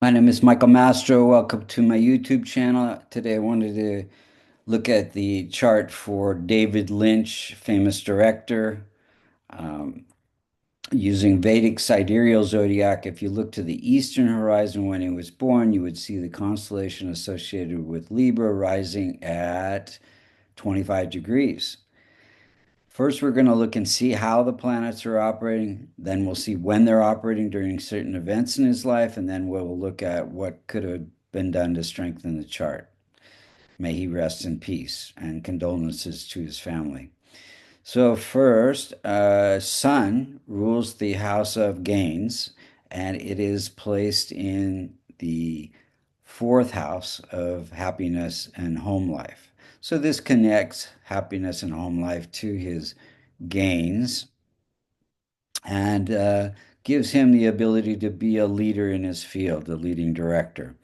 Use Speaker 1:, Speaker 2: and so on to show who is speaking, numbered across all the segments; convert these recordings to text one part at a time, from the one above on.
Speaker 1: My name is Michael Mastro. Welcome to my YouTube channel. Today I wanted to look at the chart for David Lynch, famous director, um, using Vedic sidereal zodiac. If you look to the eastern horizon when he was born, you would see the constellation associated with Libra rising at 25 degrees. First, we're going to look and see how the planets are operating. Then we'll see when they're operating during certain events in his life. And then we'll look at what could have been done to strengthen the chart. May he rest in peace and condolences to his family. So, first, Sun rules the house of gains, and it is placed in the fourth house of happiness and home life. So, this connects happiness and home life to his gains and gives him the ability to be a leader in his field, a leading director.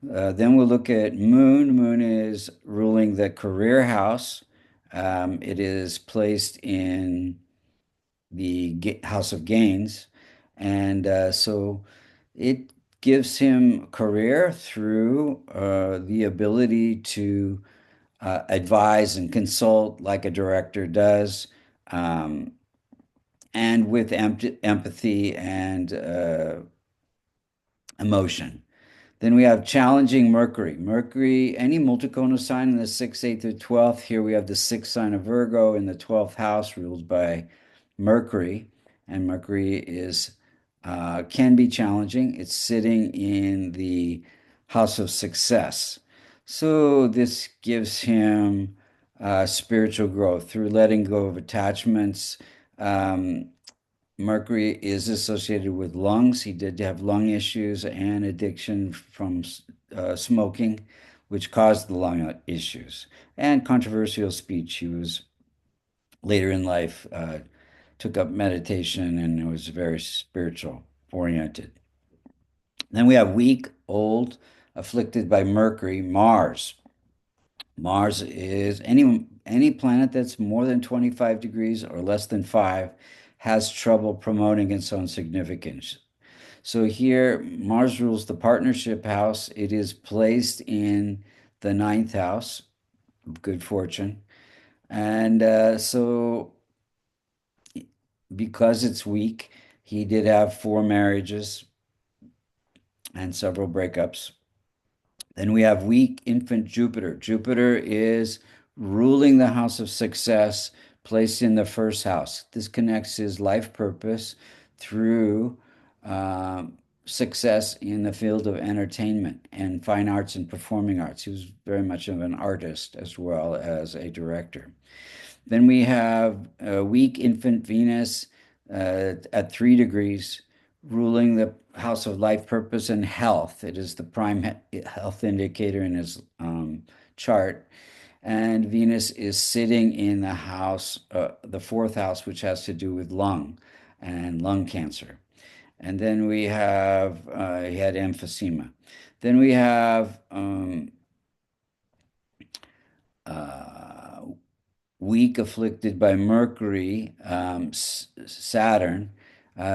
Speaker 1: Then we'll look at Moon. Moon is ruling the career house. It is placed in the house of gains. And so it gives him career through the ability to advise and consult like a director does. Um, and with empathy and emotion. Then we have challenging Mercury. Mercury, any multiconal sign in the 6th, 8th, or 12th. Here we have the sixth sign of Virgo in the 12th house, ruled by Mercury. And Mercury is can be challenging. It's sitting in the house of success. So this gives him spiritual growth through letting go of attachments. Um, Mercury is associated with lungs. He did have lung issues and addiction from smoking, which caused the lung issues. And controversial speech. He was later in life, took up meditation and was very spiritual oriented. Then we have weak, old, afflicted by Mercury, Mars. Mars is any planet that's more than 25 degrees or less than 5 has trouble promoting its own significance. So here, Mars rules the partnership house. It is placed in the ninth house of good fortune. And so, because it's weak, he did have four marriages and several breakups. Then we have weak infant Jupiter. Jupiter is ruling the house of success, placed in the first house. This connects his life purpose through success in the field of entertainment and fine arts and performing arts. He was very much of an artist as well as a director. Then we have weak infant Venus at 3 degrees, ruling the house of life, purpose, and health. It is the prime health indicator in his chart. And Venus is sitting in the house, the fourth house, which has to do with lung and lung cancer. And then we have, he had emphysema. Then we have uh, weak afflicted by Mercury, Saturn.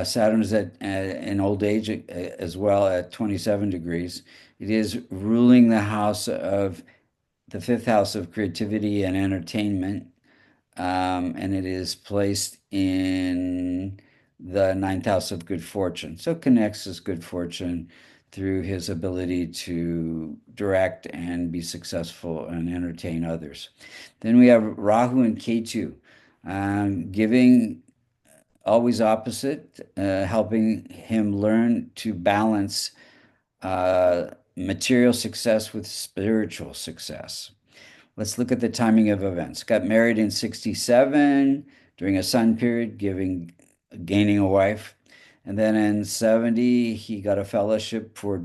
Speaker 1: Saturn is in old age as well at 27 degrees. It is ruling the house of the fifth house of creativity and entertainment, and it is placed in the ninth house of good fortune. So it connects his good fortune through his ability to direct and be successful and entertain others. Then we have Rahu and Ketu, giving always opposite, helping him learn to balance material success with spiritual success. Let's look at the timing of events. Got married in 67 during a sun period, gaining a wife. And then in 70, he got a fellowship for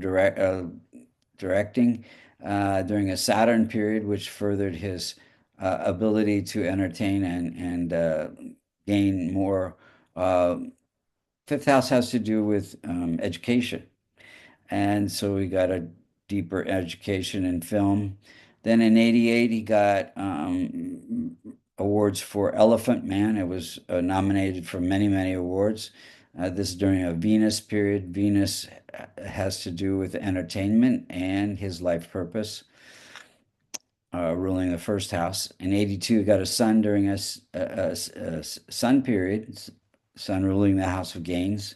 Speaker 1: directing during a Saturn period, which furthered his ability to entertain and gain more. Uh, Fifth house has to do with education. And so he got a deeper education in film. Then in 88, he got awards for Elephant Man. It was nominated for many, many awards. This is during a Venus period. Venus has to do with entertainment and his life purpose, ruling the first house. In 82, he got a son during a sun period, sun ruling the house of gains.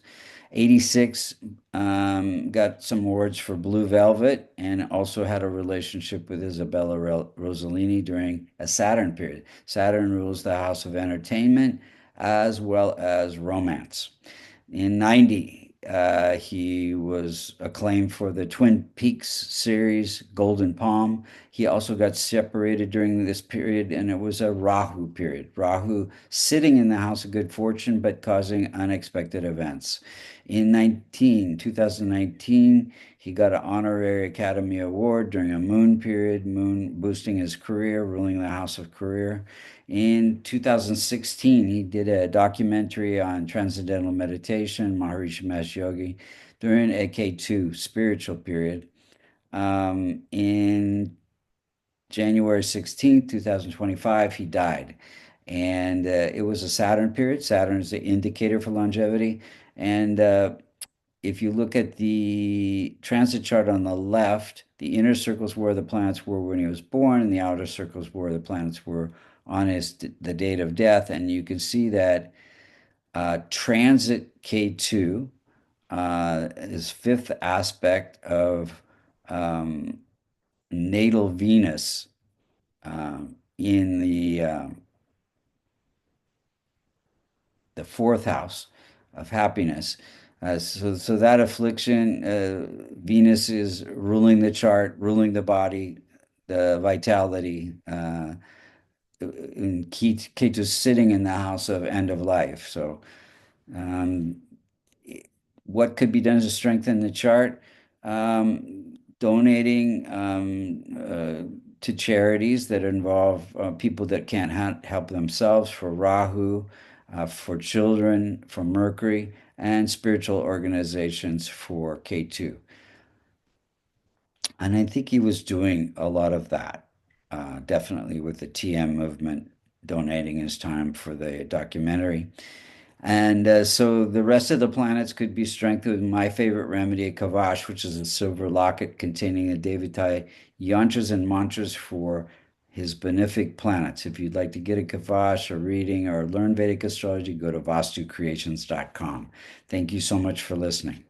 Speaker 1: 86, got some awards for Blue Velvet and also had a relationship with Isabella Rossellini during a Saturn period. Saturn rules the house of entertainment as well as romance. In 90, he was acclaimed for the Twin Peaks series Golden Palm. He also got separated during this period, and it was a Rahu period. Rahu sitting in the house of good fortune, but causing unexpected events. In 2019, he got an honorary Academy Award during a moon period, moon boosting his career, ruling the house of career. In 2016, he did a documentary on transcendental meditation, Maharishi Mahesh Yogi, during a K2 spiritual period. In January 16th, 2025, he died. And it was a Saturn period. Saturn is the indicator for longevity. And if you look at the transit chart on the left, the inner circles where the planets were when he was born, and the outer circles where the planets were on the date of death. And you can see that transit K2 is fifth aspect of um, natal Venus in the fourth house of happiness. So that affliction, Venus is ruling the chart, ruling the body, the vitality, and Ketu sitting in the house of end of life. So, um, what could be done to strengthen the chart? Donating to charities that involve people that can't help themselves, for Rahu, for children, for Mercury, and spiritual organizations for K2. And I think he was doing a lot of that, definitely with the TM movement, donating his time for the documentary. And so the rest of the planets could be strengthened with my favorite remedy, Kavash, which is a silver locket containing the Devatai yantras and mantras for his benefic planets. If you'd like to get a Kavash, or reading, or learn Vedic astrology, go to vastucreations.com. Thank you so much for listening.